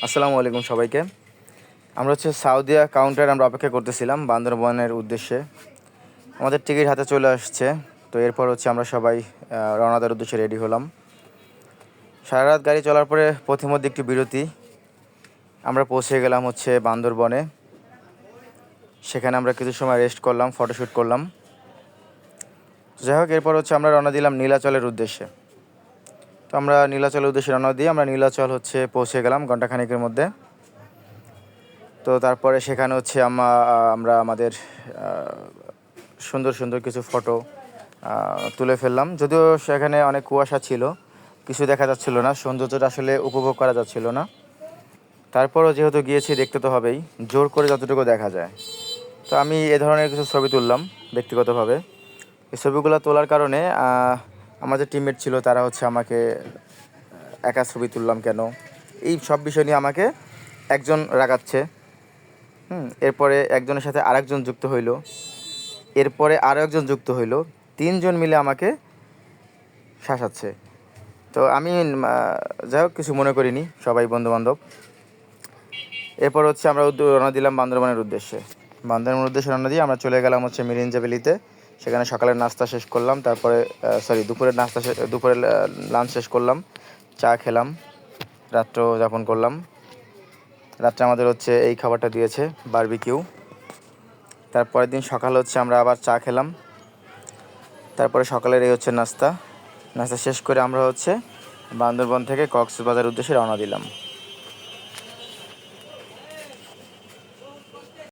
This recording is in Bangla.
আসসালামু আলাইকুম সবাইকে। আমরা সাউদিয়া কাউন্টার আমরা অপেক্ষা করতেছিলাম বান্দরবনের উদ্দেশ্যে। আমাদের টিকিট হাতে চলে আসছে। তো এরপর আমরা সবাই রওনা দেওয়ার উদ্দেশ্যে রেডি হলাম। সারা রাত গাড়ি চলার পরে পথিমধ্যে একটু বিরতি। আমরা পৌঁছে গেলাম বান্দরবনে। সেখানে আমরা কিছু সময় রেস্ট করলাম, ফটোশ্যুট করলাম। যাই হোক, এরপর আমরা রওনা দিলাম নীলাচলের উদ্দেশ্যে। তো আমরা নীলাচলের উদ্দেশ্যে রওনা দিয়ে আমরা নীলাচল পৌঁছে গেলাম ঘণ্টাখানেকের মধ্যে। তো তারপরে সেখানে আমরা আমাদের সুন্দর সুন্দর কিছু ফটো তুলে ফেললাম। যদিও সেখানে অনেক কুয়াশা ছিল, কিছু দেখা যাচ্ছিল না, সৌন্দর্যটা আসলে উপভোগ করা যাচ্ছিল না। তারপরও যেহেতু গিয়েছি, দেখতে তো হবেই, জোর করে যতটুকু দেখা যায়। তো আমি এ ধরনের কিছু ছবি তুললাম ব্যক্তিগতভাবে। এই ছবিগুলো তোলার কারণে আমার যে টিমমেট ছিল তারা আমাকে একা ছবি তুললাম কেন, এই সব বিষয় নিয়ে আমাকে একজন রাগাচ্ছে। এরপরে একজনের সাথে আরেকজন যুক্ত হইল, এরপরে আরও একজন যুক্ত হইল, তিনজন মিলে আমাকে শাসাচ্ছে। তো আমি যাই হোক, কিছু মনে করিনি, সবাই বন্ধুবান্ধব। এরপর আমরা রওনা দিলাম বান্দরবনের উদ্দেশ্যে। বান্দরবনের উদ্দেশ্যে রওনা দিয়ে আমরা চলে গেলাম মিরিঞ্জা ভ্যালিতে। সেখানে সকালের নাস্তা শেষ করলাম, তারপরে দুপুরের লাঞ্চ শেষ করলাম, চা খেলাম, রাত্র যাপন করলাম। রাত্রে আমাদের এই খাবারটা দিয়েছে, বারবিকিউ। তারপরের দিন সকাল আমরা আবার চা খেলাম। তারপরে সকালের এই নাস্তা শেষ করে আমরা বান্দরবন থেকে কক্সবাজার উদ্দেশ্যে রওনা দিলাম।